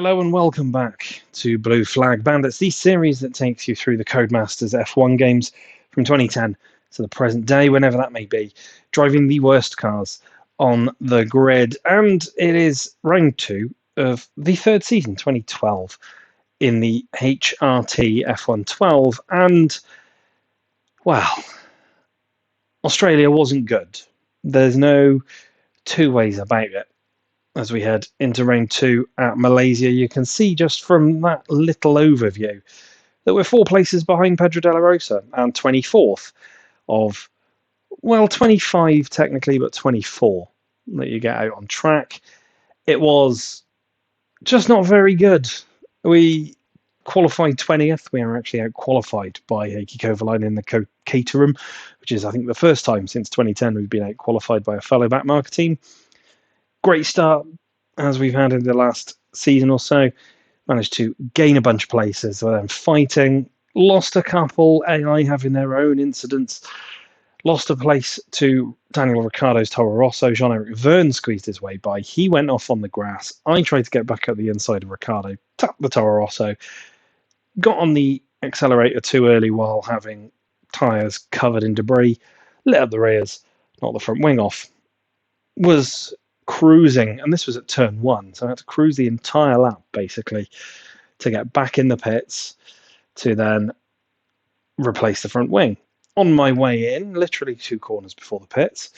Hello and welcome back to Blue Flag Bandits, the series that takes you through the Codemasters F1 games from 2010 to the present day, whenever that may be, driving the worst cars on the grid. And it is round 2 of the third season, 2012, in the HRT F1 12. And, well, Australia wasn't good. There's no two ways about it. As we head into round 2 at Malaysia, you can see just from that little overview that we're 4 places behind Pedro de la Rosa and 24th of, well, 25 technically, but 24 that you get out on track. It was just not very good. We qualified 20th. We are actually out-qualified by Heikki Kovalainen in the Caterham, which is, I think, the first time since 2010 we've been out-qualified by a fellow backmarker team. Great start, as we've had in the last season or so. Managed to gain a bunch of places, fighting, lost a couple, AI having their own incidents, lost a place to Daniel Ricciardo's Toro Rosso. Jean-Eric Verne squeezed his way by. He went off on the grass. I tried to get back at the inside of Ricciardo, tapped the Toro Rosso, got on the accelerator too early while having tyres covered in debris, lit up the rears, knocked the front wing off, was cruising, and this was at turn 1, so I had to cruise the entire lap basically to get back in the pits to then replace the front wing. On my way in, literally 2 corners before the pits,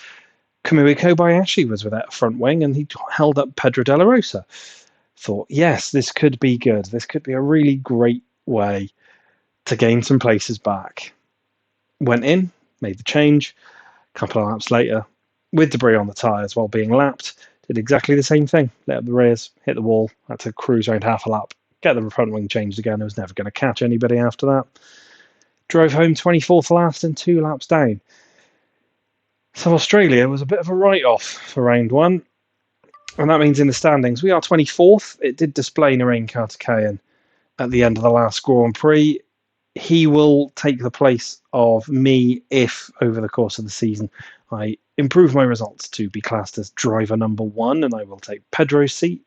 Kamui Kobayashi was without a front wing and he held up Pedro de la Rosa. Thought, yes, this could be good. This could be a really great way to gain some places back. Went in, made the change. A couple of laps later, with debris on the tyres while being lapped, did exactly the same thing. Lit up the rears, hit the wall, had to cruise around half a lap, get the front wing changed again. I was never going to catch anybody after that. Drove home 24th last and 2 laps down. So Australia was a bit of a write-off for round 1. And that means in the standings, we are 24th. It did display Narain Kartikeyan at the end of the last Grand Prix. He will take the place of me if, over the course of the season, I improve my results to be classed as driver number 1, and I will take Pedro's seat,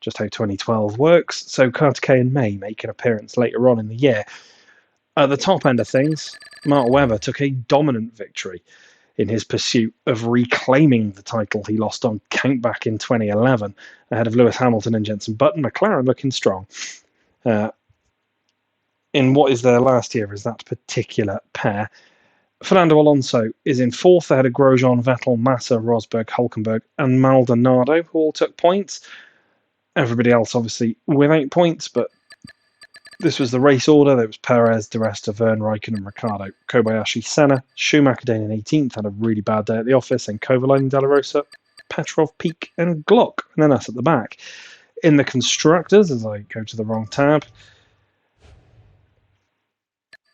just how 2012 works. So Kartikeyan may make an appearance later on in the year. At the top end of things, Mark Webber took a dominant victory in his pursuit of reclaiming the title he lost on Countback in 2011, ahead of Lewis Hamilton and Jenson Button. McLaren looking strong. In what is their last year as that particular pair. Fernando Alonso is in 4th ahead of Grosjean, Vettel, Massa, Rosberg, Hulkenberg and Maldonado, who all took points. Everybody else obviously without points, but this was the race order. There was Perez, De Resta, Verne, Raikkonen, Ricciardo, Kobayashi, Senna, Schumacher down in 18th, had a really bad day at the office, and Kovalainen, De La Rosa, Petrov, Peak and Glock, and then us at the back. In the constructors, as I go to the wrong tab,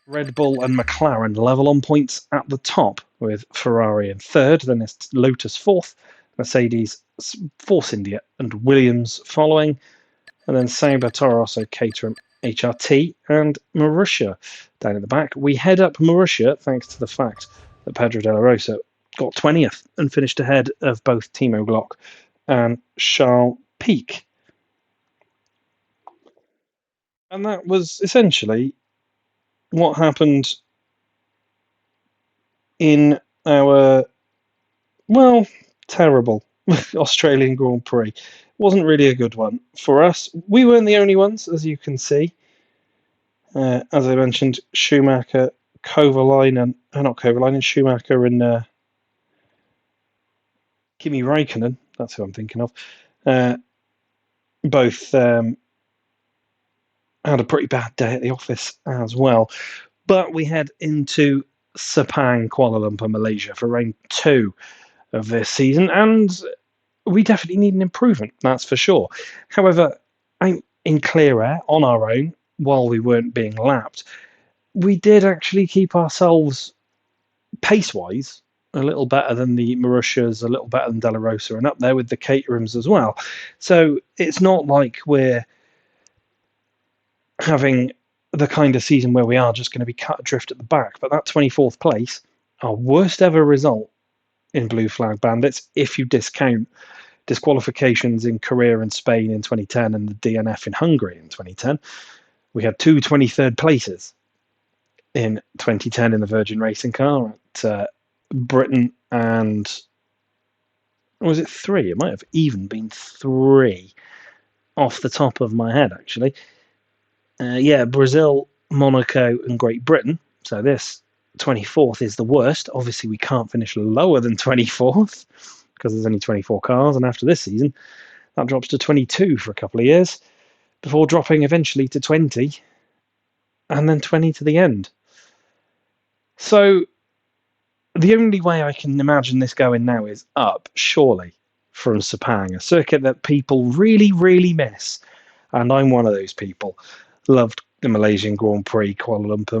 Red Bull and McLaren level on points at the top, with Ferrari in 3rd, then it's Lotus 4th, Mercedes, Force India and Williams following, and then Sauber, Toro Rosso, Caterham, HRT and Marussia down at the back. We head up Marussia thanks to the fact that Pedro de la Rosa got 20th and finished ahead of both Timo Glock and Charles Pic. And that was essentially what happened in our, well, terrible Australian Grand Prix. Wasn't really a good one for us. We weren't the only ones, as you can see. As I mentioned, Schumacher, Kovalainen, Schumacher and Kimi Raikkonen, that's who I'm thinking of, both had a pretty bad day at the office as well. But we head into Sepang, Kuala Lumpur, Malaysia for round 2 of this season, and we definitely need an improvement, that's for sure. However, in clear air, on our own, while we weren't being lapped, we did actually keep ourselves, pace-wise, a little better than the Marussias, a little better than De La Rosa, and up there with the Caterhams as well. So it's not like we're having the kind of season where we are just going to be cut adrift at the back. But that 24th place, our worst ever result in Blue Flag Bandits, if you discount disqualifications in Korea and Spain in 2010 and the DNF in Hungary in 2010. We had two 23rd places in 2010 in the Virgin Racing car at Britain and... Or was it 3? It might have even been 3 off the top of my head, actually. Brazil, Monaco, and Great Britain. So this 24th is the worst. Obviously, we can't finish lower than 24th because there's only 24 cars. And after this season, that drops to 22 for a couple of years before dropping eventually to 20 and then 20 to the end. So the only way I can imagine this going now is up, surely, from Sepang, a circuit that people really, really miss. And I'm one of those people. Loved the Malaysian Grand Prix, Kuala Lumpur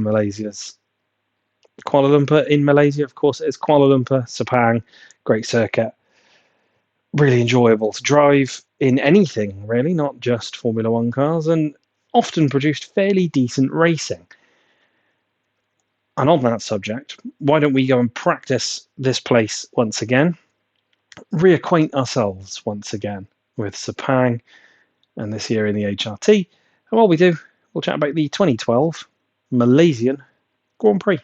in Malaysia, of course, it is Kuala Lumpur, Sepang, great circuit. Really enjoyable to drive in anything, really, not just Formula One cars, and often produced fairly decent racing. And on that subject, why don't we go and practice this place once again, reacquaint ourselves once again with Sepang and this year in the HRT. And while we do, we'll chat about the 2012 Malaysian Grand Prix.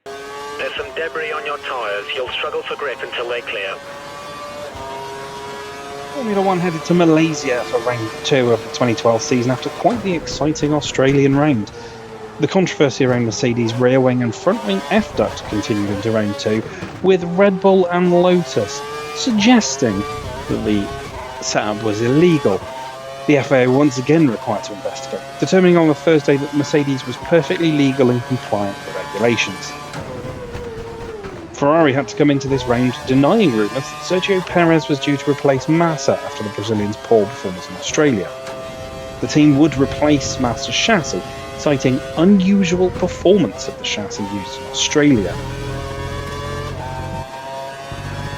There's some debris on your tyres. You'll struggle for grip until they clear. Formula One headed to Malaysia for round 2 of the 2012 season after quite the exciting Australian round. The controversy around Mercedes' rear wing and front wing F-duct continued into round 2, with Red Bull and Lotus suggesting that the setup was illegal. The FAA once again required to investigate, determining on the Thursday that Mercedes was perfectly legal and compliant with the regulations. Ferrari had to come into this round denying rumours that Sergio Perez was due to replace Massa after the Brazilian's poor performance in Australia. The team would replace Massa's chassis, citing unusual performance of the chassis used in Australia.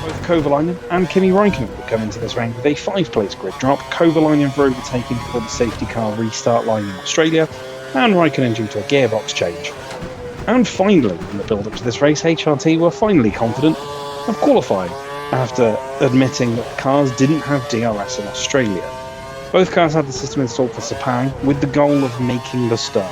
Both Kovalainen and Kimi Räikkönen would come into this round with a 5-place grid drop, Kovalainen for overtaking before the safety car restart line in Australia, and Räikkönen due to a gearbox change. And finally, in the build-up to this race, HRT were finally confident of qualifying after admitting that the cars didn't have DRS in Australia. Both cars had the system installed for Sepang with the goal of making the start.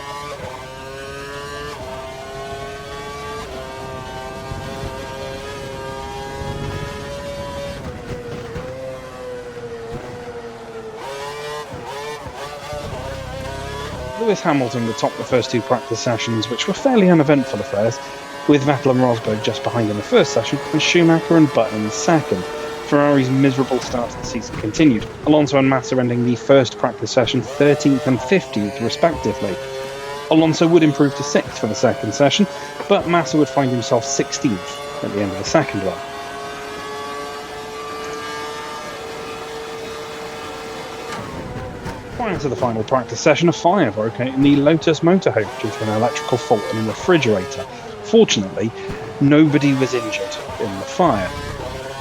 Lewis Hamilton would top the first 2 practice sessions, which were fairly uneventful affairs, with Vettel and Rosberg just behind in the first session, and Schumacher and Button in the second. Ferrari's miserable start to the season continued, Alonso and Massa ending the first practice session 13th and 15th respectively. Alonso would improve to 6th for the second session, but Massa would find himself 16th at the end of the second one. Prior to the final practice session, a fire broke out in the Lotus motorhome due to an electrical fault in a refrigerator. Fortunately, nobody was injured in the fire,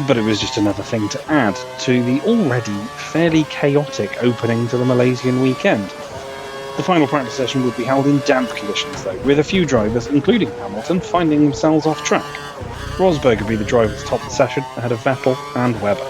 but it was just another thing to add to the already fairly chaotic opening to the Malaysian weekend. The final practice session would be held in damp conditions though, with a few drivers, including Hamilton, finding themselves off track. Rosberg would be the driver to top the session ahead of Vettel and Webber.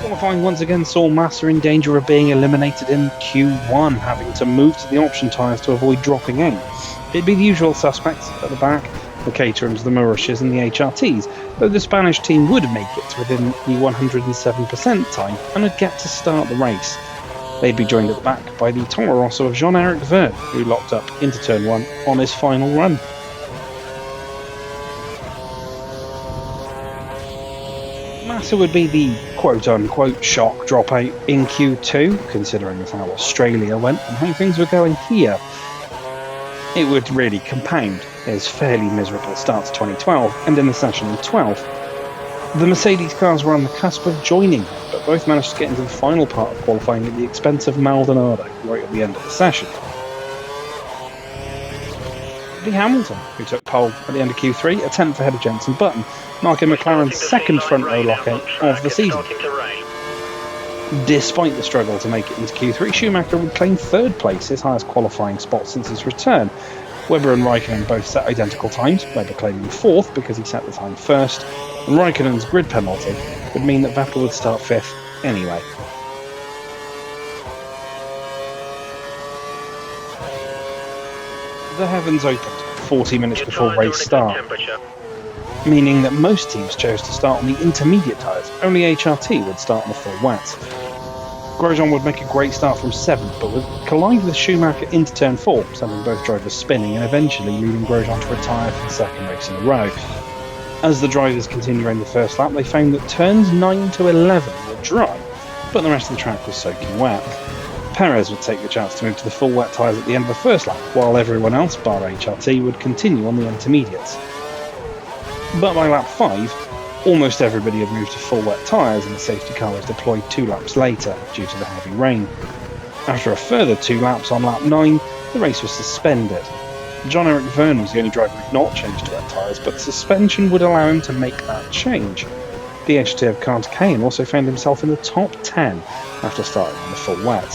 Qualifying once again saw Massa in danger of being eliminated in Q1, having to move to the option tyres to avoid dropping out. It'd be the usual suspects at the back, the Caterhams, the Mauritius and the HRTs, though the Spanish team would make it within the 107% time and would get to start the race. They'd be joined at the back by the Toro Rosso of Jean-Eric Vergne, who locked up into turn 1 on his final run. Massa would be the quote-unquote shock dropout in Q2, considering how Australia went and how things were going here. It would really compound his fairly miserable start to 2012, and in the session in 12th. The Mercedes cars were on the cusp of joining him, but both managed to get into the final part of qualifying at the expense of Maldonado right at the end of the session. Lee Hamilton, who took pole at the end of Q3, a 10th ahead of Jenson Button, marking McLaren's second front row lockout of the season. Despite the struggle to make it into Q3, Schumacher would claim third place, his highest qualifying spot since his return. Webber and Raikkonen both set identical times, Webber claiming fourth because he set the time first, and Raikkonen's grid penalty would mean that Vettel would start fifth anyway. The heavens opened 40 minutes before race start, meaning that most teams chose to start on the intermediate tyres. Only HRT would start on the full wets. Grosjean would make a great start from 7th, but would collide with Schumacher into turn 4, sending both drivers spinning and eventually leading Grosjean to retire for the second race in a row. As the drivers continued around the first lap, they found that turns 9 to 11 were dry, but the rest of the track was soaking wet. Perez would take the chance to move to the full wet tyres at the end of the first lap, while everyone else, bar HRT, would continue on the intermediates. But by lap 5, almost everybody had moved to full wet tyres and the safety car was deployed 2 laps later due to the heavy rain. After a further 2 laps on lap 9, the race was suspended. John-Eric Verne was the only driver who had not changed to wet tyres, but the suspension would allow him to make that change. The HRT of Kant Kane also found himself in the top 10 after starting on the full wet.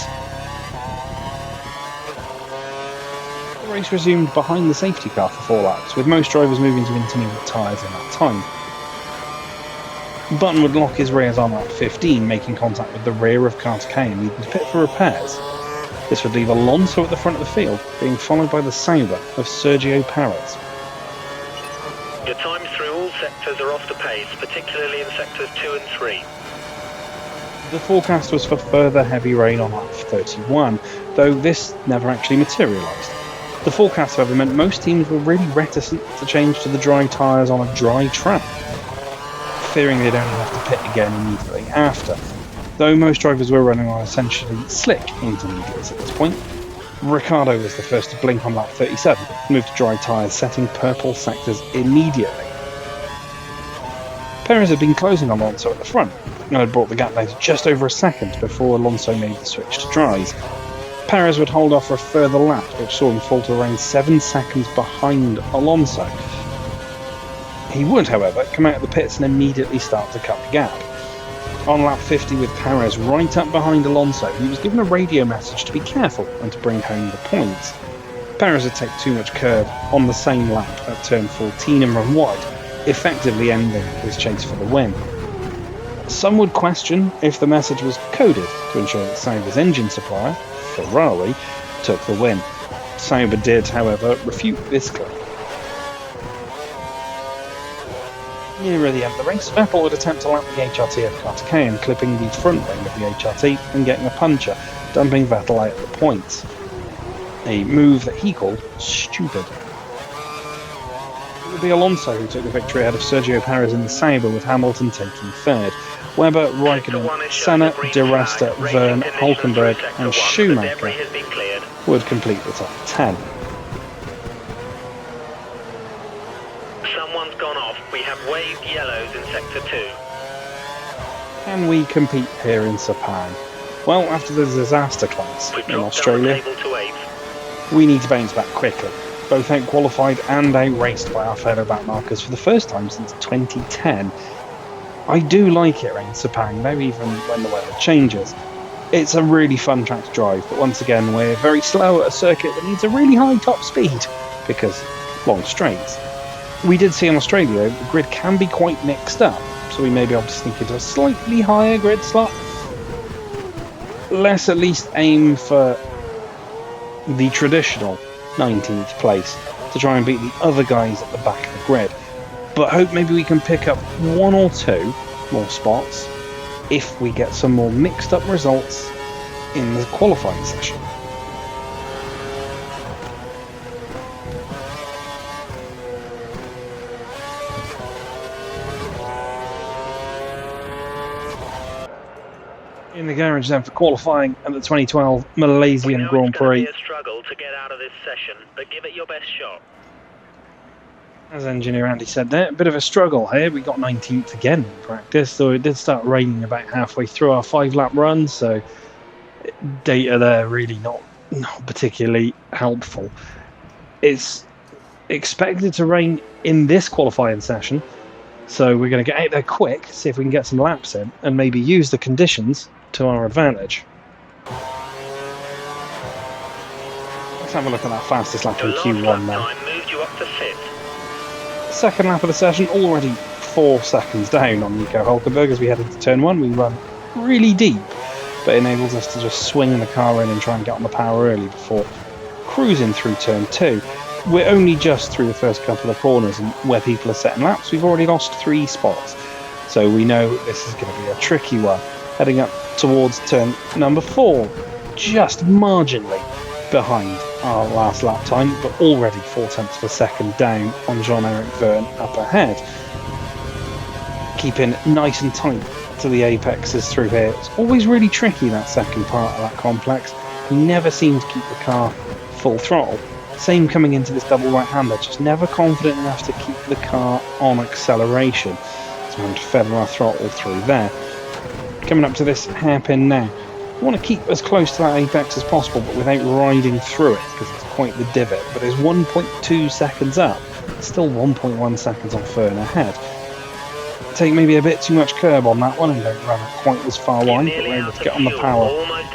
The race resumed behind the safety car for 4 laps, with most drivers moving to intermediate tyres in that time. Button would lock his rears on lap 15, making contact with the rear of Kant Kane, leading to pit for repairs. This would leave Alonso at the front of the field, being followed by the Sauber of Sergio Perez. Your times through all sectors are off the pace, particularly in sectors 2 and 3. The forecast was for further heavy rain on lap 31, though this never actually materialised. The forecast, however, meant most teams were really reticent to change to the dry tyres on a dry track, fearing they'd only have to pit again immediately after, though most drivers were running on essentially slick intermediates at this point. Ricciardo was the first to blink on lap 37, moved to dry tyres, setting purple sectors immediately. Perez had been closing Alonso at the front, and had brought the gap down to just over a second before Alonso made the switch to dries. Perez would hold off for a further lap, which saw him fall to around 7 seconds behind Alonso. He would, however, come out of the pits and immediately start to cut the gap. On lap 50 with Perez right up behind Alonso, he was given a radio message to be careful and to bring home the points. Perez had taken too much curb on the same lap at turn 14 and run wide, effectively ending his chase for the win. Some would question if the message was coded to ensure that Sauber's engine supplier, Ferrari, took the win. Sauber did, however, refute this claim. Nearer the end of the race, Vettel would attempt to lap the HRT of Kant Kane, clipping the front wing of the HRT and getting a puncher, dumping Vettel out at the points. A move that he called stupid. It would be Alonso who took the victory ahead of Sergio Perez in the Sauber, with Hamilton taking third. Webber, Raikkonen, Senna, Di Resta, Verne, Hulkenberg and Schumacher would complete the top 10. Someone's gone off. We have waved yellows in sector 2. Can we compete here in Sepang? Well, after the disaster class in Australia, we need to bounce back quickly. Both out-qualified and out-raced by our fellow backmarkers for the first time since 2010. I do like it around Sepang, though, even when the weather changes. It's a really fun track to drive, but once again we're very slow at a circuit that needs a really high top speed, because long straights. We did see in Australia the grid can be quite mixed up, so we may be able to sneak into a slightly higher grid slot. Let's at least aim for the traditional 19th place to try and beat the other guys at the back of the grid, but hope maybe we can pick up 1 or 2 more spots if we get some more mixed up results in the qualifying session. In the garage then for qualifying at the 2012 Malaysian Grand Prix. It's going to be a struggle to get out of this session, but give it your best shot. As engineer Andy said there, a bit of a struggle here. We got 19th again in practice, so it did start raining about halfway through our 5-lap run, so data there really not particularly helpful. It's expected to rain in this qualifying session, so we're going to get out there quick, see if we can get some laps in, and maybe use the conditions to our advantage. Let's have a look at that fastest lap in Q1 now. Time moved you up to 5th. Second lap of the session, already 4 seconds down on Nico Hulkenberg as we head into turn 1. We run really deep, but it enables us to just swing the car in and try and get on the power early before cruising through turn 2. We're only just through the first couple of corners, and where people are setting laps, we've already lost 3 spots. So we know this is going to be a tricky one. Heading up towards turn number 4, just marginally behind our last lap time, but already 4/10 of a second down on Jean-Eric Vergne up ahead. Keeping nice and tight to the apexes through here. It's always really tricky, that second part of that complex. We never seem to keep the car full throttle. Same coming into this double right-hander, just never confident enough to keep the car on acceleration. So I'm going to feather our throttle through there. Coming up to this hairpin now. We want to keep as close to that apex as possible, but without riding through it, because it's quite the divot. But it's 1.2 seconds up, still 1.1 seconds on Vergne ahead. Take maybe a bit too much curb on that one and don't run it quite as far wide, but we're able to get on the power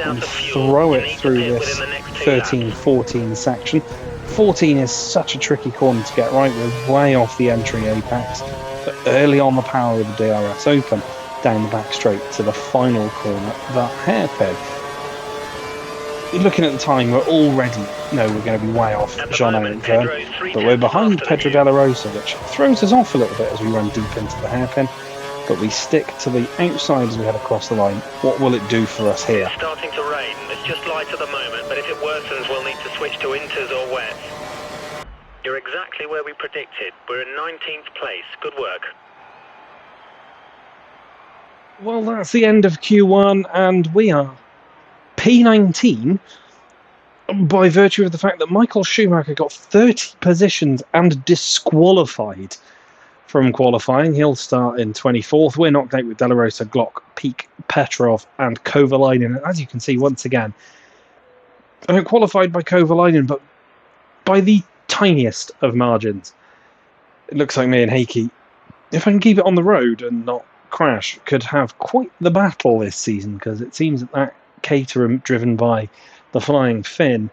and throw it through this 13-14 section. 14 is such a tricky corner to get right. We're way off the entry apex, but early on the power of the DRS open, down the back straight to the final corner, that hairpin. Looking at the time, we're already know we're going to be way off Jean-Eric Vergne, but we're behind Pedro de la Rosa, which throws us off a little bit as we run deep into the hairpin. But we stick to the outside as we head across the line. What will it do for us here? It's starting to rain. It's just light at the moment, but if it worsens, we'll need to switch to inters or wets. You're exactly where we predicted. We're in 19th place. Good work. Well, that's the end of Q1, and we are P19 by virtue of the fact that Michael Schumacher got 30 positions and disqualified from qualifying. He'll start in 24th. We're knocked out with De La Rosa, Glock, Peak, Petrov and Kovalainen. And as you can see, once again, qualified by Kovalainen, but by the tiniest of margins. It looks like me and Heikki, if I can keep it on the road and not crash, could have quite the battle this season, because it seems that Caterham driven by the Flying Finn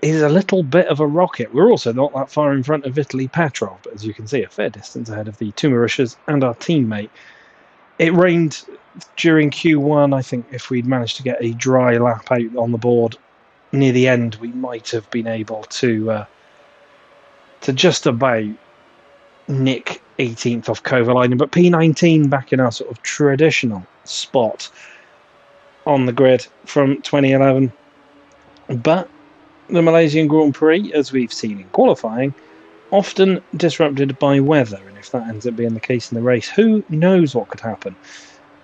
is a little bit of a rocket. We're also not that far in front of Vitaly Petrov, but as you can see, a fair distance ahead of the two Mauritius and our teammate. It rained during Q1. I think if we'd managed to get a dry lap out on the board near the end, we might have been able to just about nick 18th off Kovalainen, but P19 back in our sort of traditional spot on the grid from 2011. But the Malaysian Grand Prix, as we've seen in qualifying, often disrupted by weather, and if that ends up being the case in the race, who knows what could happen.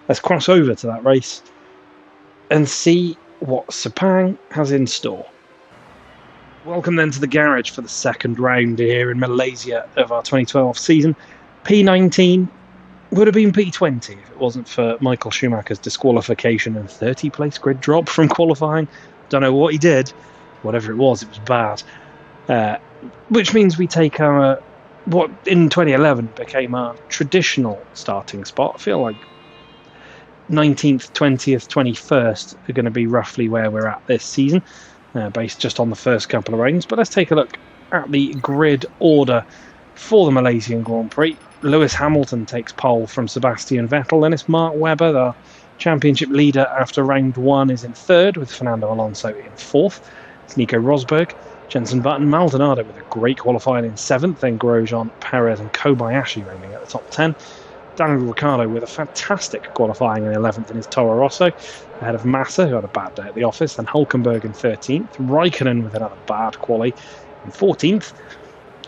Let's cross over to that race and see what Sepang has in store. Welcome then to the garage for the second round here in Malaysia of our 2012 season. P19 would have been P20 if it wasn't for Michael Schumacher's disqualification and 30-place grid drop from qualifying. Don't know what he did. Whatever it was bad. Which means we take our, what in 2011 became our traditional starting spot. I feel like 19th, 20th, 21st are going to be roughly where we're at this season, based just on the first couple of rounds. But let's take a look at the grid order for the Malaysian Grand Prix. Lewis Hamilton takes pole from Sebastian Vettel. Then it's Mark Webber, the championship leader after round 1, is in third, with Fernando Alonso in fourth. It's Nico Rosberg, Jenson Button, Maldonado with a great qualifying in 7th, then Grosjean, Perez and Kobayashi rounding at the top 10. Daniel Ricciardo with a fantastic qualifying in 11th in his Toro Rosso, ahead of Massa, who had a bad day at the office, then Hulkenberg in 13th, Raikkonen with another bad quali in 14th,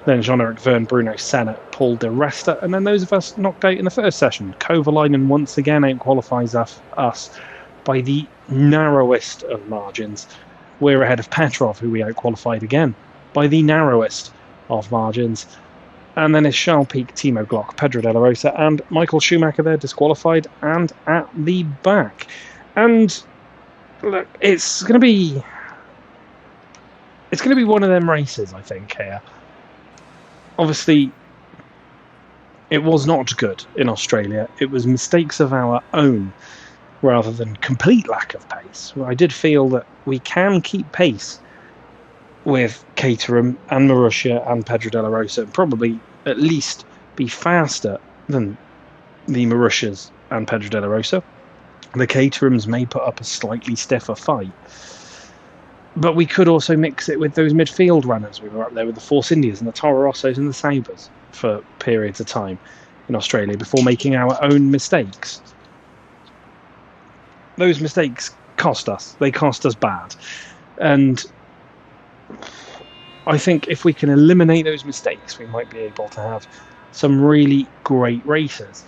then Jean-Eric Vergne, Bruno Senna, Paul Di Resta, and then those of us knocked out in the first session. Kovalainen once again out-qualifies us by the narrowest of margins. We're ahead of Petrov, who we out-qualified again by the narrowest of margins. And then it's Charles Pic, Timo Glock, Pedro de la Rosa, and Michael Schumacher there, disqualified and at the back. And look, it's going to be one of them races, I think, here. Obviously, it was not good in Australia. It was mistakes of our own rather than complete lack of pace. I did feel that we can keep pace with Caterham and Marussia and Pedro de la Rosa, and probably at least be faster than the Marussias and Pedro de la Rosa. The Caterhams may put up a slightly stiffer fight, but we could also mix it with those midfield runners. We were up there with the Force Indias and the Toro Rossos and the Sabres for periods of time in Australia before making our own mistakes. Those mistakes cost us. They cost us bad. And I think if we can eliminate those mistakes, we might be able to have some really great races.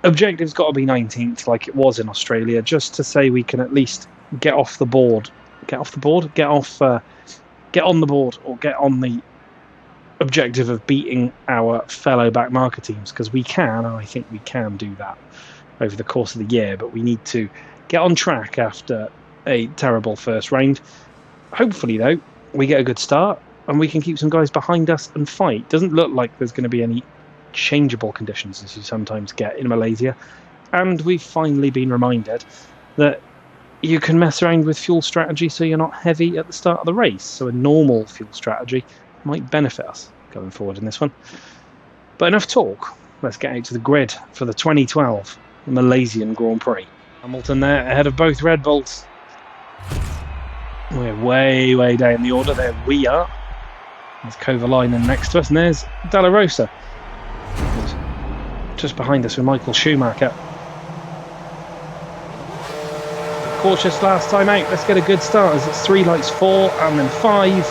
Objective's got to be 19th like it was in Australia, just to say we can at least get off the board. Get on the board, or get on the objective of beating our fellow back marker teams, because we can, and I think we can do that over the course of the year, but we need to get on track after a terrible first round. Hopefully, though, we get a good start and we can keep some guys behind us and fight. Doesn't look like there's going to be any changeable conditions as you sometimes get in Malaysia, and we've finally been reminded that you can mess around with fuel strategy so you're not heavy at the start of the race. So a normal fuel strategy might benefit us going forward in this one. But enough talk. Let's get out to the grid for the 2012 Malaysian Grand Prix. Hamilton there ahead of both Red Bulls. We're way down the order. There we are. There's Kovalainen next to us, and there's De La Rosa just behind us with Michael Schumacher. Cautious last time out. Let's get a good start as it's 3 lights, 4 and then 5,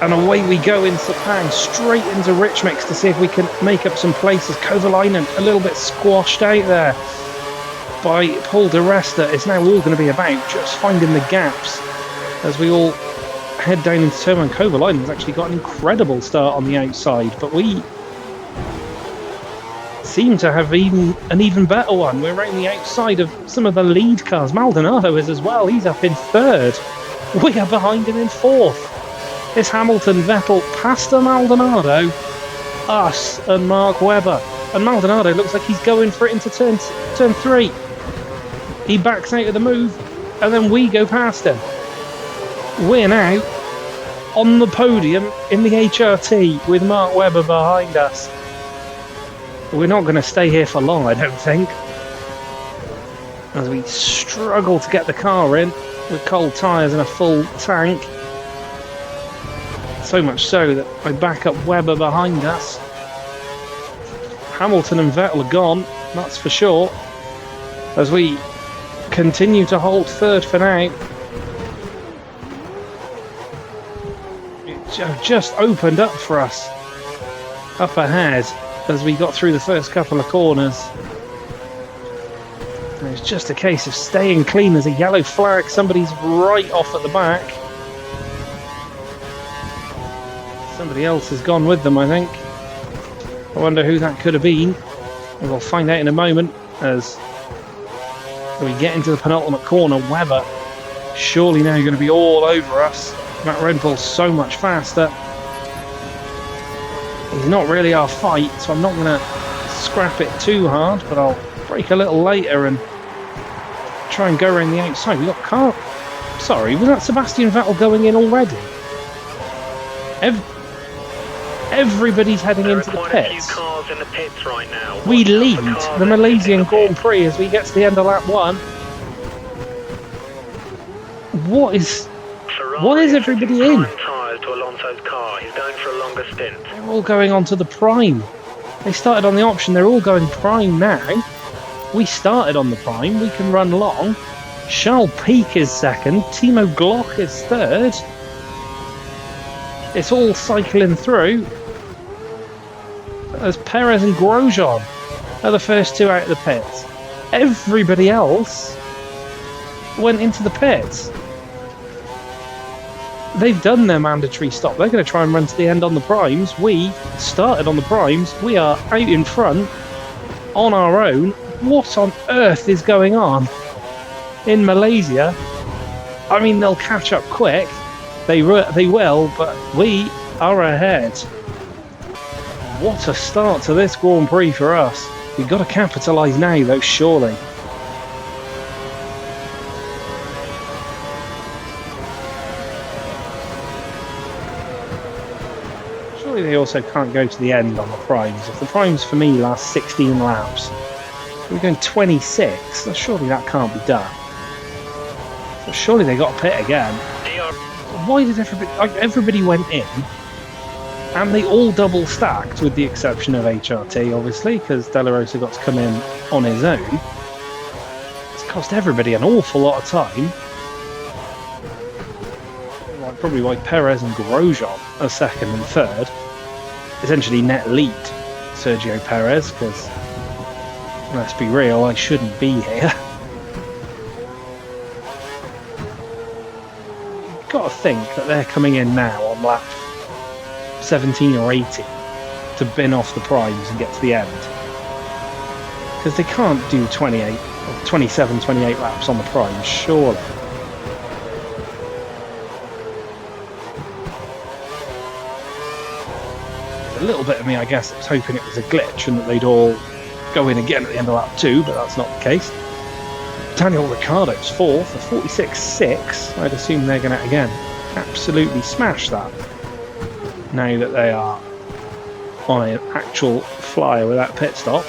and away we go in Sepang, straight into Rich Mix to see if we can make up some places. Kovalainen a little bit squashed out there by Paul de Resta. It's now all going to be about just finding the gaps as we all head down into turn one. Kovalainen's actually got an incredible start on the outside, but we seem to have an even better one. We're around the outside of some of the lead cars. Maldonado is as well. He's up in 3rd. We are behind him in 4th. It's Hamilton, Vettel, Pastor Maldonado, us and Mark Webber. And Maldonado looks like he's going for it into turn 3. He backs out of the move, and then we go past him. We're now on the podium in the HRT with Mark Webber behind us. We're not going to stay here for long, I don't think, as we struggle to get the car in with cold tyres and a full tank. So much so that I back up Webber behind us. Hamilton and Vettel are gone, that's for sure, as we continue to hold 3rd for now. It just opened up for us up ahead as we got through the first couple of corners. And it's just a case of staying clean. There's a yellow flag. Somebody's right off at the back. Somebody else has gone with them, I think. I wonder who that could have been. We'll find out in a moment as we get into the penultimate corner. Webber surely now going to be all over us. That Red Bull's so much faster. He's not really our fight, so I'm not going to scrap it too hard, but I'll brake a little later and try and go around the outside. We got car. Sorry, was that Sebastian Vettel going in already? Everybody's heading into the pits. Cars in the pits right now. We lead the Malaysian Grand Prix as we get to the end of lap 1. What is everybody in? To Alonso's car. He's going for a longer stint. They're all going on to the prime. They started on the option, they're all going prime now. We started on the prime, we can run long. Charles Peak is 2nd, Timo Glock is 3rd. It's all cycling through. There's Perez and Grosjean are the first 2 out of the pits. Everybody else went into the pits. They've done their mandatory stop. They're going to try and run to the end on the primes. We started on the primes. We are out in front on our own. What on earth is going on in Malaysia? I mean, they'll catch up quick. They will, but we are ahead. What a start to this Grand Prix for us. We've got to capitalise now, though, surely. Surely they also can't go to the end on the primes. If the primes for me last 16 laps, we're going 26, so surely that can't be done. So surely they got to pit again. Why did everybody went in, and they all double stacked, with the exception of HRT, obviously, because De La Rosa got to come in on his own. It's cost everybody an awful lot of time. Probably why Perez and Grosjean are second and third. Essentially net lead Sergio Perez, because let's be real, I shouldn't be here. You've got to think that they're coming in now on lap 17 or 18 to bin off the primes and get to the end. Because they can't do 28 or 27, 28 laps on the primes, surely. A little bit of me, I guess, was hoping it was a glitch and that they'd all go in again at the end of lap 2, but that's not the case. Daniel Ricciardo's fourth, a 46.6. I'd assume they're going to, again, absolutely smash that. Now that they are on an actual flyer with that pit stop.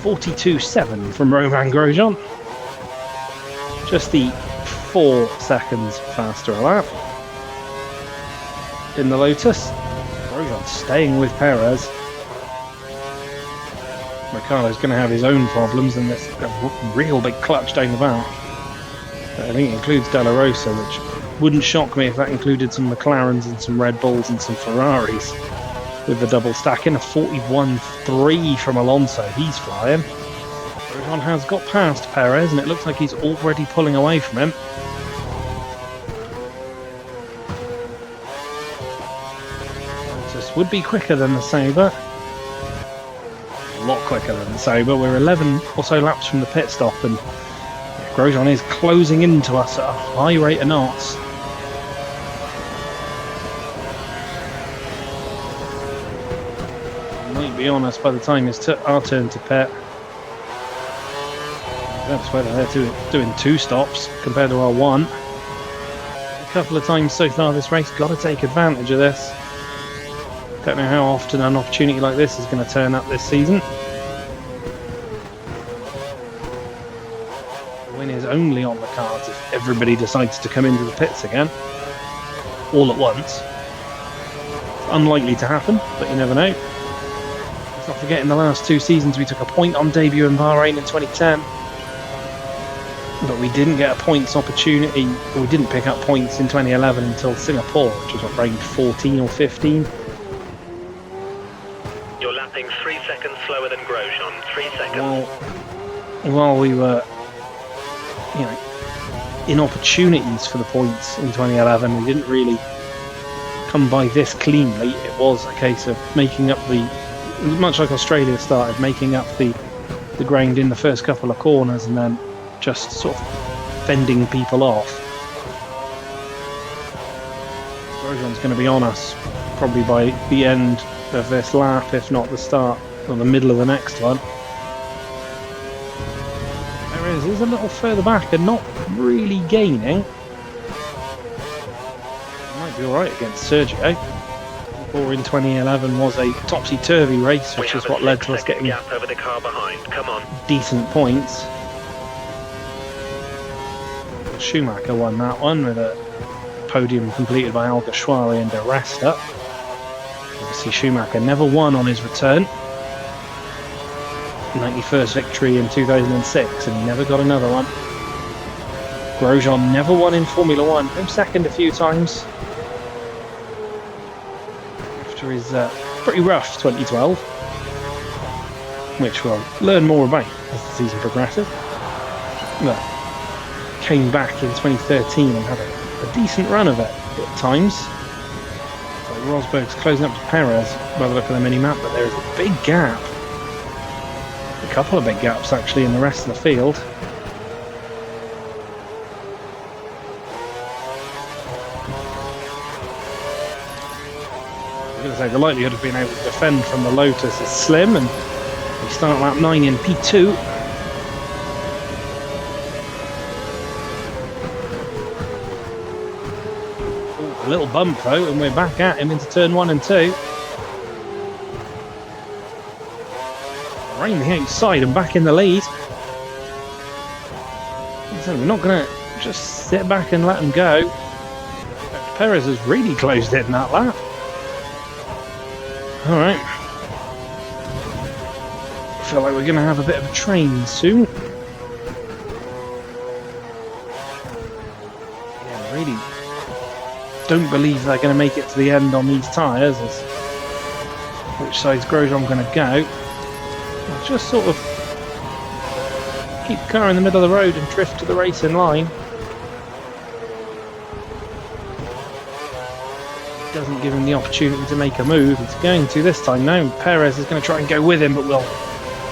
42.7 from Romain Grosjean. Just the 4 seconds faster a lap. In the Lotus. Grosjean staying with Perez. Ricciardo's going to have his own problems in this real big clutch down the back. I think it includes De La Rosa, which wouldn't shock me if that included some McLarens and some Red Bulls and some Ferraris. With the double stacking, a 41.3 from Alonso. He's flying. Grosjean has got past Perez, and it looks like he's already pulling away from him. This would be quicker than the Sauber. A lot quicker than the Sauber. We're 11 or so laps from the pit stop, and Grosjean is closing into us at a high rate of knots. Might be on us by the time it's our turn to pit. That's whether they're doing 2 stops compared to our 1. A couple of times so far this race, got to take advantage of this. Don't know how often an opportunity like this is going to turn up this season. The win is only on the cards if everybody decides to come into the pits again, all at once. It's unlikely to happen, but you never know. Let's not forget, in the last 2 seasons we took a point on debut in Bahrain in 2010. But we didn't get a points opportunity, we didn't pick up points in 2011 until Singapore, which was ranked 14 or 15. You're lapping 3 seconds slower than Grosjean. 3 seconds. While we were, in opportunities for the points in 2011, we didn't really come by this cleanly. It was a case of making up much like Australia started, making up the ground in the first couple of corners and then just sort of fending people off. Grosjean's going to be on us probably by the end of this lap, if not the start or the middle of the next one. Perez is a little further back and not really gaining. Might be alright against Sergio. Or in 2011 was a topsy-turvy race, which is what led to us getting gap over the car behind. Come on. Decent points. Schumacher won that one with a podium completed by Alguersuari and De Resta. Obviously Schumacher never won on his return. 91st victory in 2006, and he never got another one. Grosjean never won in Formula 1, came second a few times. After his pretty rough 2012, which we'll learn more about as the season progresses. But came back in 2013 and had a decent run of it at times. So Rosberg's closing up to Perez by the look of the mini-map, but there is a big gap. A couple of big gaps actually in the rest of the field. I was going to say, the likelihood of being able to defend from the Lotus is slim, and We start lap 9 in P2. Ooh, a little bump though, and we're back at him into turn 1 and 2. Right in the outside and back in the lead. So we're not going to just sit back and let him go. Perez has really closed it in that lap. Alright. I feel like we're going to have a bit of a train soon. Yeah, really don't believe they're going to make it to the end on these tyres. Which side's Grosjean going to go? I'll just sort of keep the car in the middle of the road and drift to the racing line. Doesn't give him the opportunity to make a move. He's going to this time now. Perez is going to try and go with him, but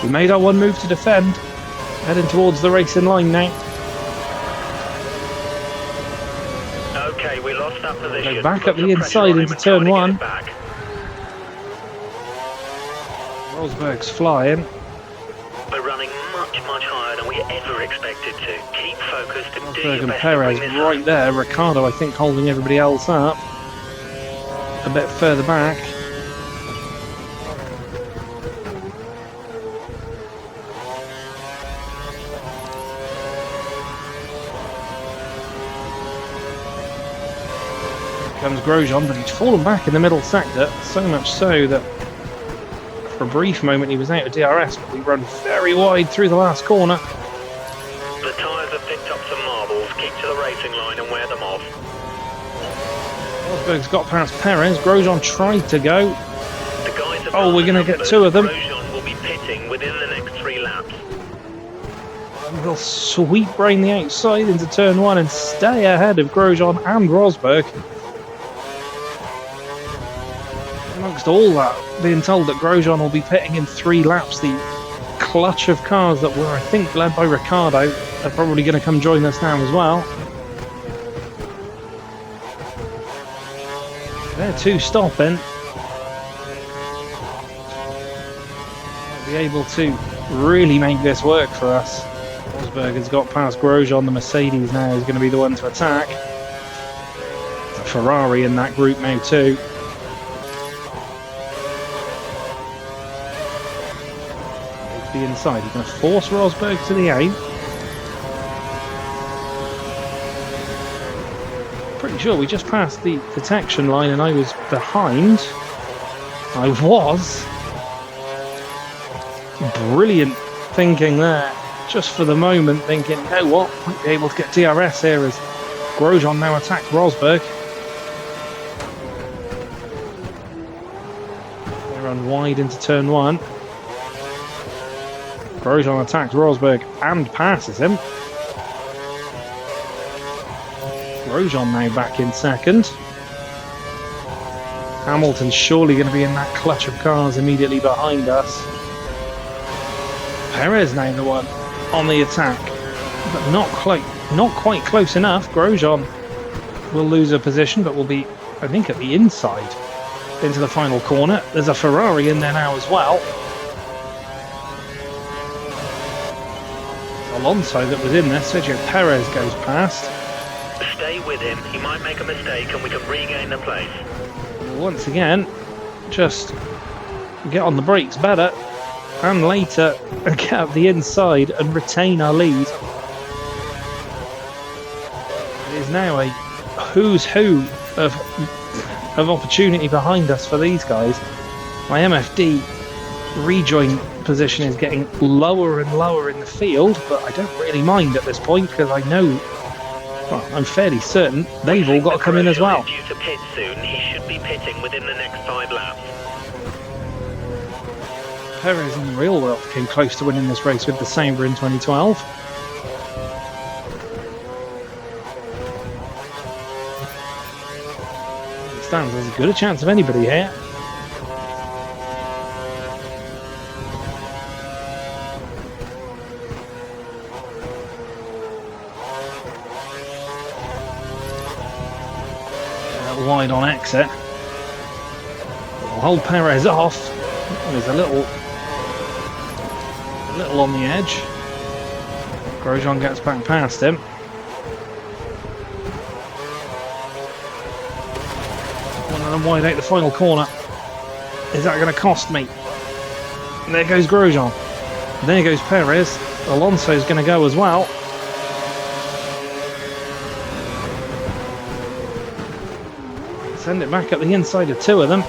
we made our one move to defend. Heading towards the racing line now. Okay, we lost that position. Go back up the inside into turn 1. Rosberg's flying. We're running much higher than we ever expected to. Keep focused and do Rosberg your and best Perez to bring this right home. there. Ricciardo, I think, holding everybody else up. A bit further back. Here comes Grosjean, but he's fallen back in the middle sector, so much so that for a brief moment he was out of DRS, but we run very wide through the last corner. The tyres have picked up some marbles. Keep to the racing line and wear them off. Rosberg's got past Perez. Grosjean tried to go. The guys have Oh, we're going to get two of them. Grosjean will be pitting within the next 3 laps. And we'll sweep brain the outside into turn 1 and stay ahead of Grosjean and Rosberg. Amongst all that, being told that Grosjean will be pitting in 3 laps, the clutch of cars that were, I think, led by Ricciardo are probably going to come join us now as well. They're 2 stopping. Be able to really make this work for us. Rosberg has got past Grosjean. The Mercedes now is going to be the one to attack. It's a Ferrari in that group now too. The inside, he's going to force Rosberg to the out. Pretty sure we just passed the detection line and I was behind. I was. Brilliant thinking there. Just for the moment thinking, you know what, might be able to get DRS here as Grosjean now attacks Rosberg. They run wide into turn 1. Grosjean attacks Rosberg and passes him. Grosjean now back in second. Hamilton's surely going to be in that clutch of cars immediately behind us. Perez now the one on the attack, but not quite close enough. Grosjean will lose a position, but will be, I think, at the inside into the final corner. There's a Ferrari in there now as well. Alonso that was in there. Sergio Perez goes past. Stay with him. He might make a mistake and we can regain the place. Once again, just get on the brakes better and later get up the inside and retain our lead. It is now a who's who of opportunity behind us for these guys. My MFD rejoin position is getting lower and lower in the field, but I don't really mind at this point because I know, well, I'm fairly certain they've all got to come in as well. Due to pit soon, he should be pitting within the next 5 laps. Perez in the real world came close to winning this race with the Sauber in 2012. It stands as good a chance of anybody here. Wide on exit. We'll hold Perez off. There's a little little on the edge. Grosjean gets back past him. One of them wide out the final corner. Is that going to cost me? There goes Grosjean. There goes Perez. Alonso's going to go as well. Send it back up the inside of two of them.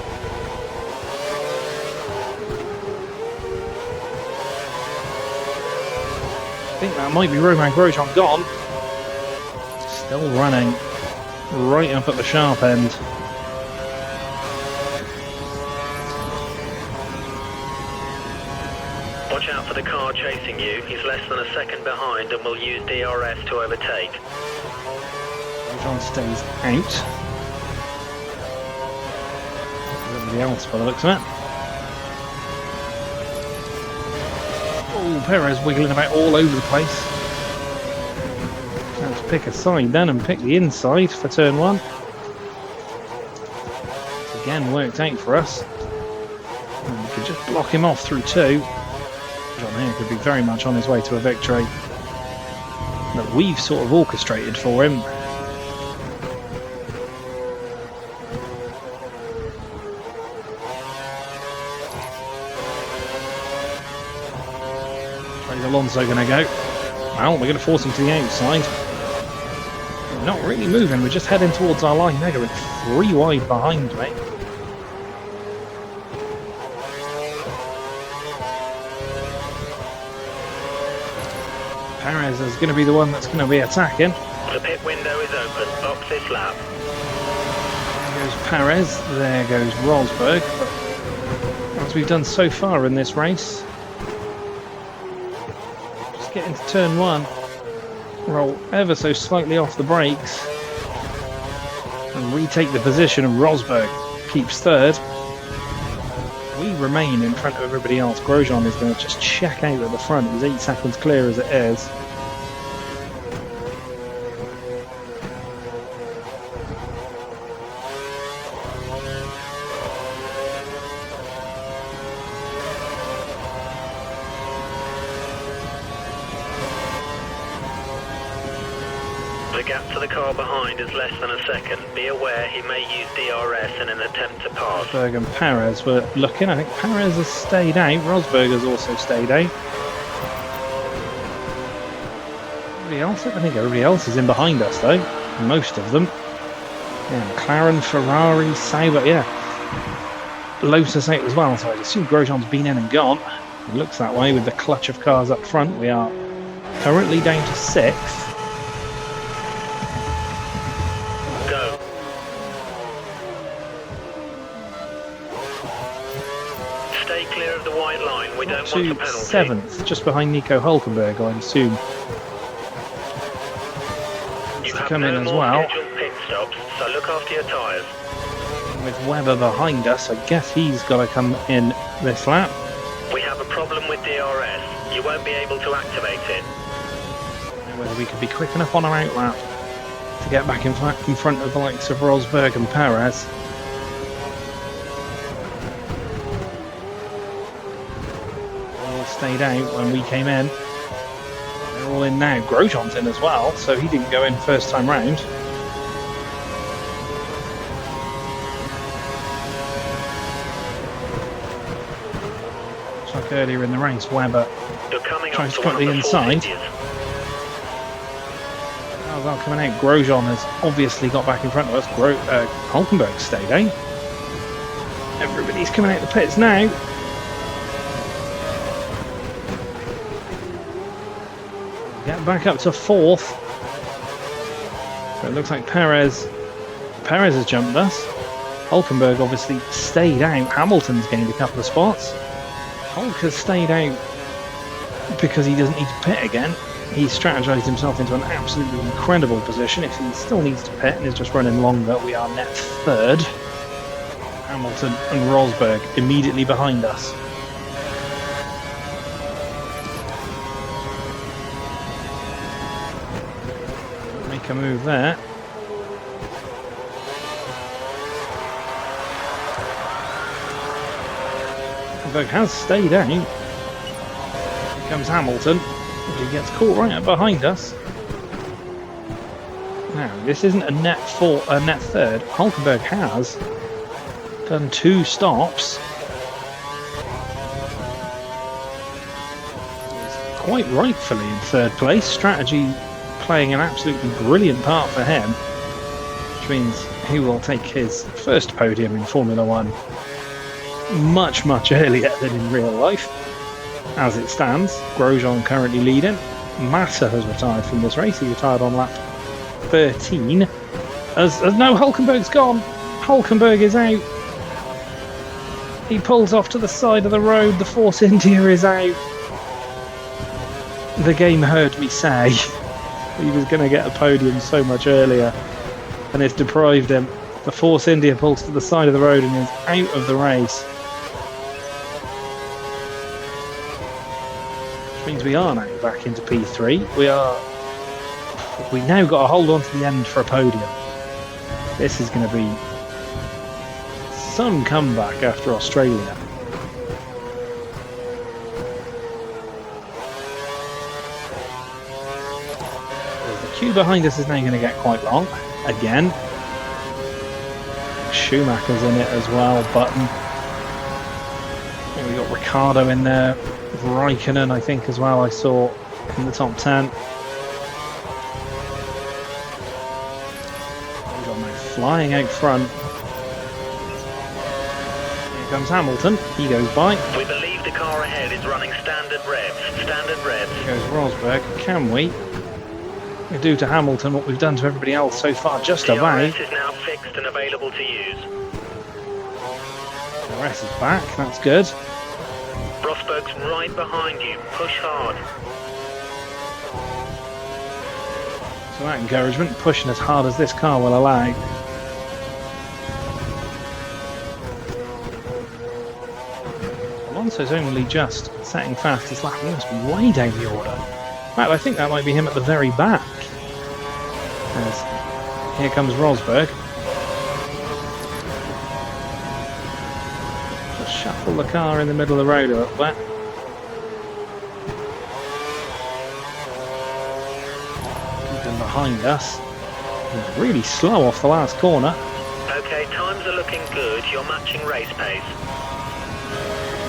I think that might be Romain Grosjean gone. Still running right up at the sharp end. Watch out for the car chasing you. He's less than a second behind and will use DRS to overtake. Grosjean stays out. Everybody else by the looks of it. Oh, Perez wiggling about all over the place. Let's pick a side then and pick the inside for turn one. It's again worked out for us. And we could just block him off through two. John here could be very much on his way to a victory that we've sort of orchestrated for him. Where's Alonso going to go? Well, we're going to force him to the outside. We're not really moving, we're just heading towards our line. They're going 3 wide behind me. Perez is going to be the one that's going to be attacking. The pit window is open. Box this lap. There goes Perez. There goes Rosberg. But as we've done so far in this race, just get into turn one, roll ever so slightly off the brakes, and retake the position. And Rosberg keeps third. We remain in front of everybody else. Grosjean is going to just check out at the front. He's 8 seconds clear as it is. The gap to the car behind is less than a second. Be aware he may use DRS in an attempt to pass. Rosberg and Perez were looking. I think Perez has stayed out. Rosberg has also stayed out. Everybody else? I think everybody else is in behind us though. Most of them. Yeah, McLaren, Ferrari, Sauber, yeah. Lotus out as well, so I'd assume Grosjean's been in and gone. It looks that way with the clutch of cars up front. We are currently down to 6th. Stay clear of the white line. We don't To want a penalty. 7th, just behind Nico Hulkenberg, I'd assume. You To have come in no as more well. scheduled pit stops, so look after your tyres. With Webber behind us, I guess he's got to come in this lap. We have a problem with DRS. You won't be able to activate it. Whether we could be quick enough on our out lap to get back in front of the likes of Rosberg and Perez. All stayed out when we came in. They're all in now. Grosjean's in as well, so he didn't go in first time round. Just like earlier in the race, Webber You're coming tries up to to cut one the of the inside. 450s. Well coming out, Grosjean has obviously got back in front of us. Hulkenberg stayed out. Everybody's coming out the pits now. Get back up to 4th. So it looks like Perez has jumped us. Hulkenberg obviously stayed out. Hamilton's gained a couple of spots. Hulk has stayed out because he doesn't need to pit again. He's strategized himself into an absolutely incredible position. If he still needs to pit and is just running longer, we are net 3rd. Hamilton and Rosberg immediately behind us. Make a move there. Rosberg has stayed out. comes Hamilton. He gets caught right up behind us. Now, this isn't a net third. Hulkenberg has done 2 stops. He's quite rightfully in 3rd place. Strategy playing an absolutely brilliant part for him, which means he will take his first podium in Formula 1 much, much earlier than in real life. As it stands, Grosjean currently leading. Massa has retired from this race. He retired on lap 13. As no, Hulkenberg's gone. Hulkenberg is out. He pulls off to the side of the road. The Force India is out. The game heard me say he was going to get a podium so much earlier, and it's deprived him. The Force India pulls to the side of the road and is out of the race. Which means we are now back into P3. We've now got to hold on to the end for a podium. This is going to be some comeback after Australia. The queue behind us is now going to get quite long again. Schumacher's in it as well. Button. We've got Ricciardo in there. Raikkonen, I think, as well, I saw in the top 10. Flying out front. Here comes Hamilton. He goes by. We believe the car ahead is running standard revs. Standard revs. Here goes Rosberg. Can we do to Hamilton what we've done to everybody else so far? Just about. DRS is now fixed and available to use. DRS is back. That's good. Rosberg's right behind you. Push hard. So that encouragement, pushing as hard as this car will allow. Alonso's only just setting fast his lap. He must be way down the order. In fact, I think that might be him at the very back. As here comes Rosberg. Just shuffle the car in the middle of the road a little bit. Behind us. He's really slow off the last corner. Okay, times are looking good. You're matching race pace.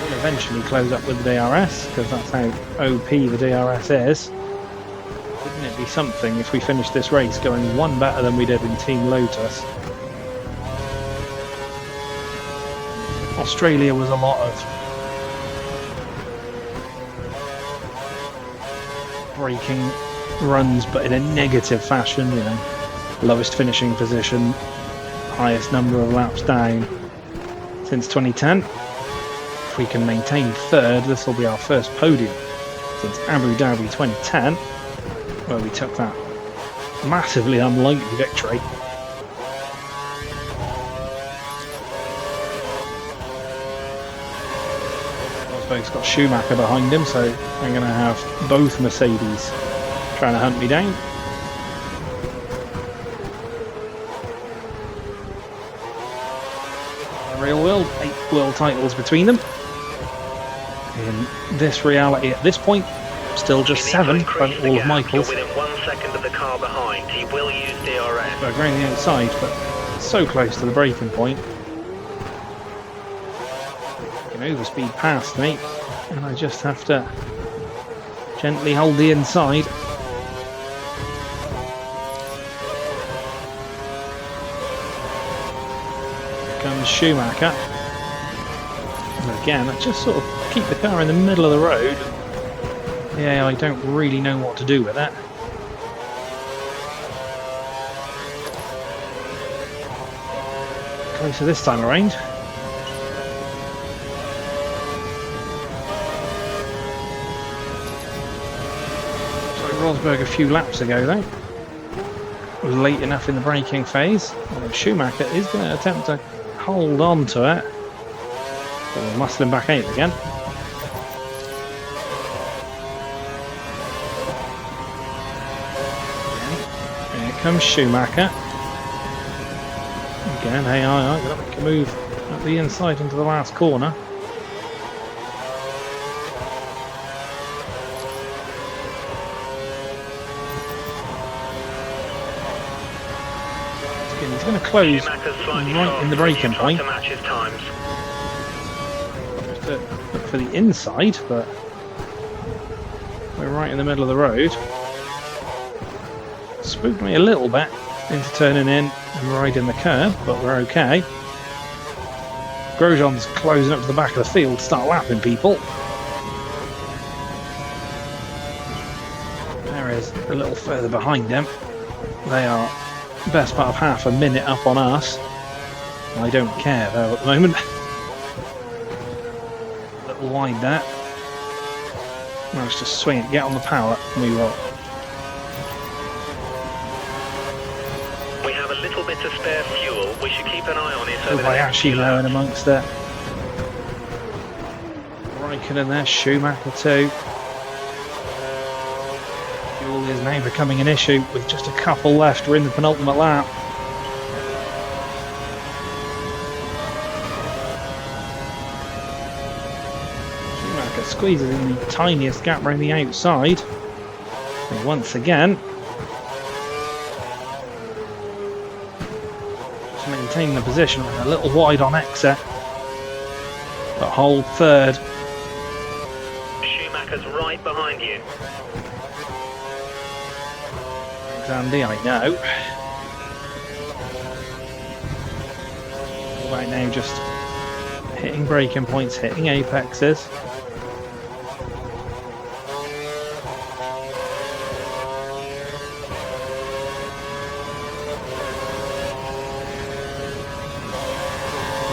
We'll eventually close up with the DRS, because that's how OP the DRS is. Wouldn't it be something if we finished this race going one better than we did in Team Lotus? Australia was a lot of braking runs, but in a negative fashion, you know. Lowest finishing position, highest number of laps down since 2010. If we can maintain 3rd, this will be our first podium since Abu Dhabi 2010, where we took that massively unlikely victory. Rosberg's got Schumacher behind him, so I'm going to have both Mercedes trying to hunt me down. Real world, 8 world titles between them. In this reality at this point, still just 7 from all of Michael's. You're within 1 second of the car behind. He will use DRS. But around the outside, but so close to the braking point. You can overspeed past me, and I just have to gently hold the inside. Comes Schumacher. And again, I just sort of keep the car in the middle of the road. Yeah, I don't really know what to do with that. Closer this time around. So Rosberg a few laps ago though. Was late enough in the braking phase. And Schumacher is going to attempt to hold on to it. But we'll muscle him back out again. Here comes Schumacher. Again, hey, I'm going to make a move at the inside into the last corner. He's going to close Schumacher's slightly right in the faster as braking you try point. to match his times. Just to look for the inside, but we're right in the middle of the road. Spooked me a little bit into turning in and riding the curb, but we're okay. Grosjean's closing up to the back of the field to start lapping people. Perez a little further behind him. They are best part of half a minute up on us. I don't care though at the moment. A little wide there. Managed to swing it, get on the power, and we will. We have a little bit of spare fuel. We should keep an eye on it over the next Kobayashi few there in laps. amongst there. Raikkonen there, Schumacher too. Fuel is now becoming an issue with just a couple left. We're in the penultimate lap. Schumacher squeezes in the tiniest gap around the outside. And once again, to maintain the position, a little wide on exit, but hold third. Schumacher's right behind you. Thanks, Andy, I know. Right now, just hitting braking points, hitting apexes.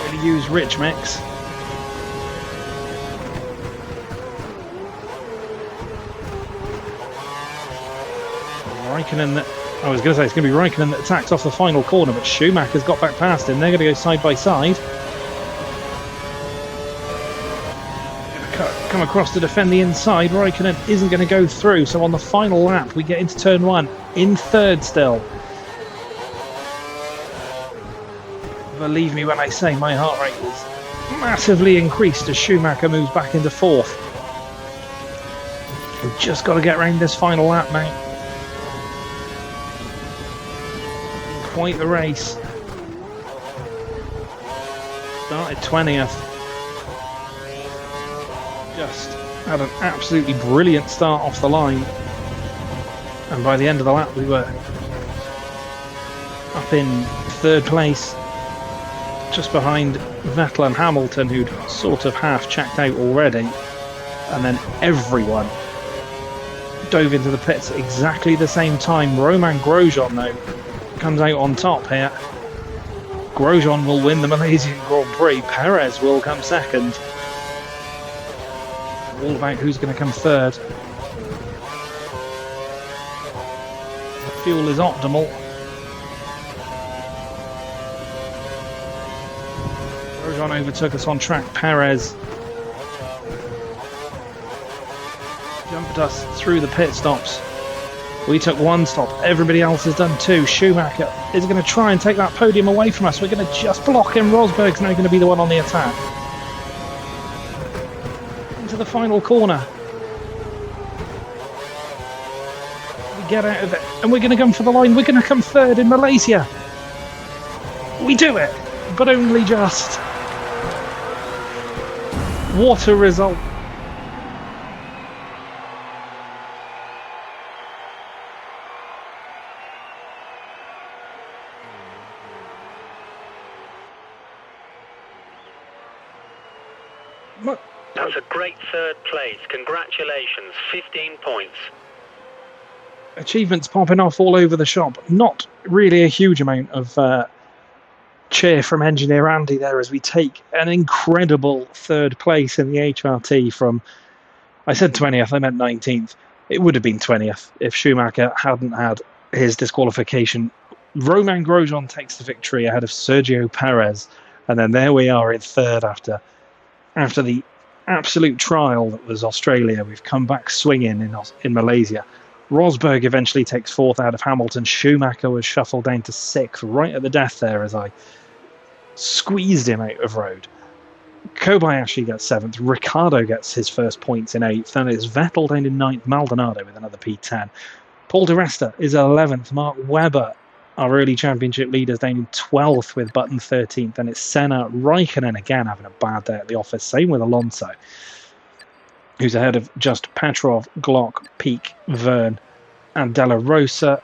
Really use rich mix. Raikkonen, I was going to say it's going to be Raikkonen that attacks off the final corner, but Schumacher's got back past him. They're going to go side by side. Come across to defend the inside. Raikkonen isn't going to go through, so on the final lap we get into turn one in third still. Believe me when I say my heart rate is massively increased as Schumacher moves back into fourth. We've just got to get around this final lap now. Quite the race. Started 20th. Just had an absolutely brilliant start off the line. And by the end of the lap we were up in third place. Just behind Vettel and Hamilton, who'd sort of half checked out already. And then everyone dove into the pits at exactly the same time. Romain Grosjean though comes out on top here. Grosjean will win the Malaysian Grand Prix. Perez will come second. All about who's going to come third. The fuel is optimal. Grosjean overtook us on track. Perez jumped us through the pit stops. We took one stop, everybody else has done two. Schumacher is going to try and take that podium away from us. We're going to just block him. Rosberg's now going to be the one on the attack. Into the final corner. We get out of it, and we're going to come for the line. We're going to come third in Malaysia. We do it, but only just. What a result. That's a great third place. Congratulations, 15 points. Achievements popping off all over the shop. Not really a huge amount of cheer from engineer Andy there as we take an incredible third place in the HRT from, I said 20th, I meant 19th. It would have been 20th if Schumacher hadn't had his disqualification. Romain Grosjean takes the victory ahead of Sergio Perez, and then there we are in third after the absolute trial that was Australia. We've come back swinging in Malaysia. Rosberg eventually takes fourth out of Hamilton. Schumacher was shuffled down to sixth right at the death there as I squeezed him out of road. Kobayashi gets seventh. Ricciardo gets his first points in eighth. Then it's Vettel down in ninth. Maldonado with another P10. Paul di Resta is 11th. Mark Webber our early championship leaders down in 12th with Button 13th. And it's Senna, Raikkonen again having a bad day at the office. Same with Alonso, who's ahead of just Petrov, Glock, Peak, Verne, and Della Rosa.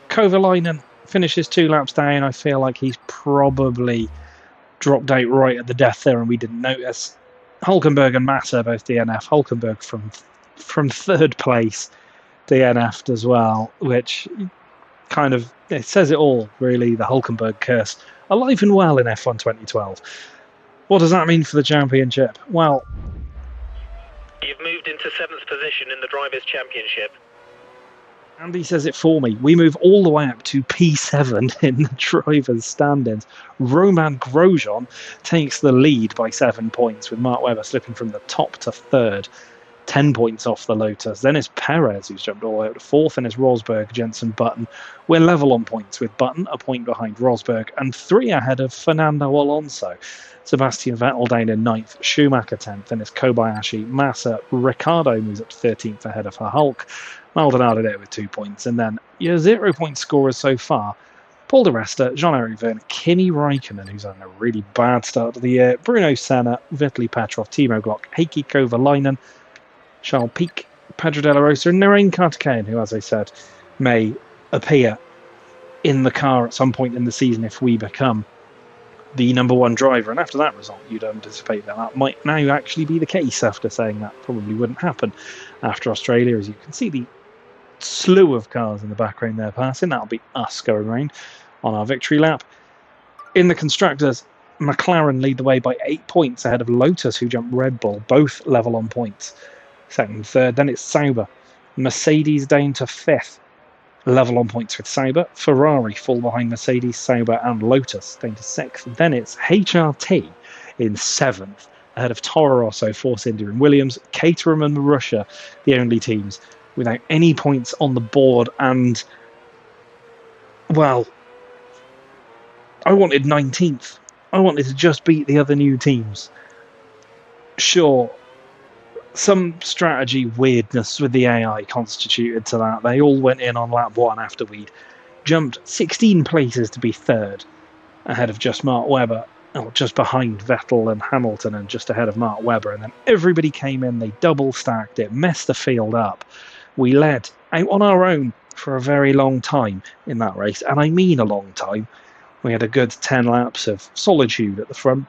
Kovalainen finishes 2 laps down. I feel like he's probably dropped out right at the death there and we didn't notice. Hulkenberg and Massa both DNF. Hulkenberg from 3rd place DNF'd as well, which kind of, it says it all, really, the Hulkenberg curse. Alive and well in F1 2012. What does that mean for the championship? Well, you've moved into 7th position in the Drivers' Championship. Andy says it for me. We move all the way up to P7 in the drivers' standings. Roman Grosjean takes the lead by 7 points, with Mark Webber slipping from the top to 3rd, 10 points off the Lotus. Then it's Perez, who's jumped all the way up to 4th, and it's Rosberg, Jensen, Button. We're level on points, with Button a point behind Rosberg and 3 ahead of Fernando Alonso. Sebastian Vettel down in 9th, Schumacher 10th, then it's Kobayashi, Massa, Ricciardo moves up to 13th ahead of Hulk, Maldonado there with 2 points, and then your 0-point scorers so far: Paul di Resta, Jean-Eric Verne, Kimi Raikkonen, who's having a really bad start to the year, Bruno Senna, Vitaly Petrov, Timo Glock, Heikki Kovalainen, Charles Pic, Pedro Della Rosa, and Narain Kartikeyan, who, as I said, may appear in the car at some point in the season if we become the number 1 driver. And after that result, you'd anticipate that might now actually be the case, after saying that probably wouldn't happen after Australia. As you can see, the slew of cars in the background there passing, that'll be us going around on our victory lap. In the constructors, McLaren lead the way by 8 points ahead of Lotus, who jumped Red Bull, both level on points, 2nd and 3rd. Then it's Sauber, Mercedes down to 5th, level on points with Sauber. Ferrari fall behind Mercedes, Sauber and Lotus, down to 6th. Then it's HRT in 7th, ahead of Toro Rosso, Force India and Williams. Caterham and Marussia, the only teams without any points on the board. And, well, I wanted 19th. I wanted to just beat the other new teams. Sure, some strategy weirdness with the AI constituted to that. They all went in on lap 1 after we'd jumped 16 places to be 3rd, ahead of just Mark Webber, or just behind Vettel and Hamilton, and just ahead of Mark Webber. And then everybody came in, they double stacked it, messed the field up. We led out on our own for a very long time in that race, and I mean a long time. We had a good 10 laps of solitude at the front.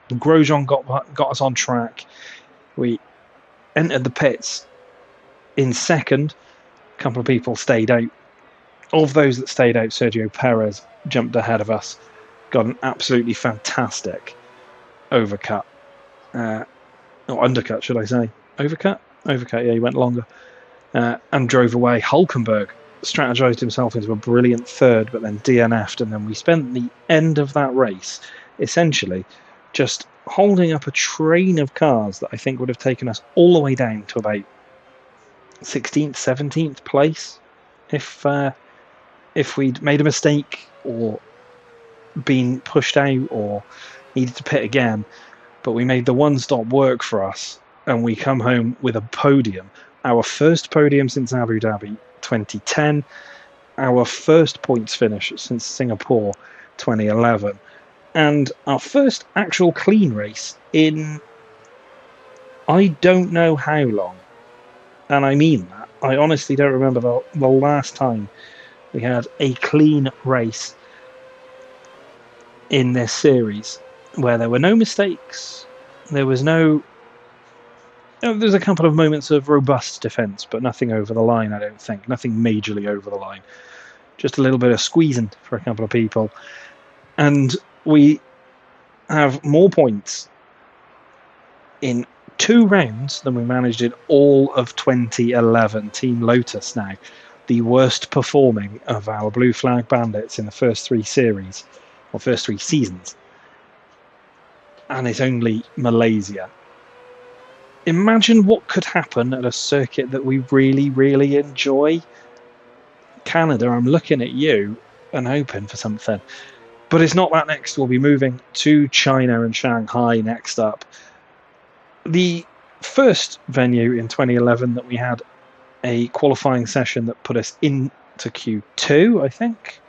Grosjean got us on track. We entered the pits in 2nd. A couple of people stayed out. Of those that stayed out, Sergio Perez jumped ahead of us, got an absolutely fantastic overcut. Or undercut, should I say. Overcut? Overcut, yeah, he went longer. And drove away. Hulkenberg strategized himself into a brilliant 3rd, but then DNF'd, and then we spent the end of that race essentially just holding up a train of cars that I think would have taken us all the way down to about 16th, 17th place if we'd made a mistake or been pushed out or needed to pit again. But we made the one-stop work for us, and we come home with a podium. Our first podium since Abu Dhabi 2010, our first points finish since Singapore 2011, and our first actual clean race in I don't know how long. And I mean that. I honestly don't remember the last time we had a clean race in this series where there were no mistakes. There's a couple of moments of robust defence, but nothing over the line, I don't think. Nothing majorly over the line. Just a little bit of squeezing for a couple of people. And we have more points in 2 rounds than we managed in all of 2011. Team Lotus now, the worst performing of our Blue Flag Bandits in the first 3 series, or first 3 seasons. And it's only Malaysia. Imagine what could happen at a circuit that we really, really enjoy. Canada, I'm looking at you and hoping for something. But it's not that next. We'll be moving to China and Shanghai next up. The first venue in 2011 that we had a qualifying session that put us into Q2, I think.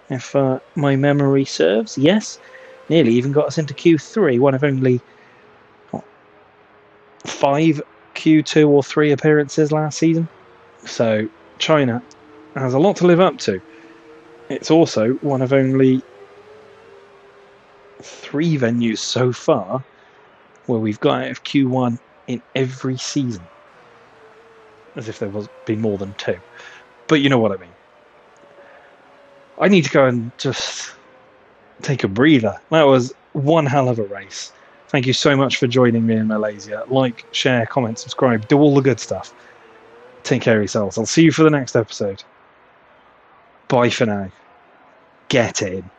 if my memory serves. Yes, nearly even got us into Q3, one of only 5 Q2 or 3 appearances last season. So China has a lot to live up to. It's also one of only 3 venues so far where we've got out of Q1 in every season. As if there was been more than 2. But you know what I mean. I need to go and just take a breather. That was one hell of a race. Thank you so much for joining me in Malaysia. Like, share, comment, subscribe, do all the good stuff. Take care of yourselves. I'll see you for the next episode. Bye for now. Get in.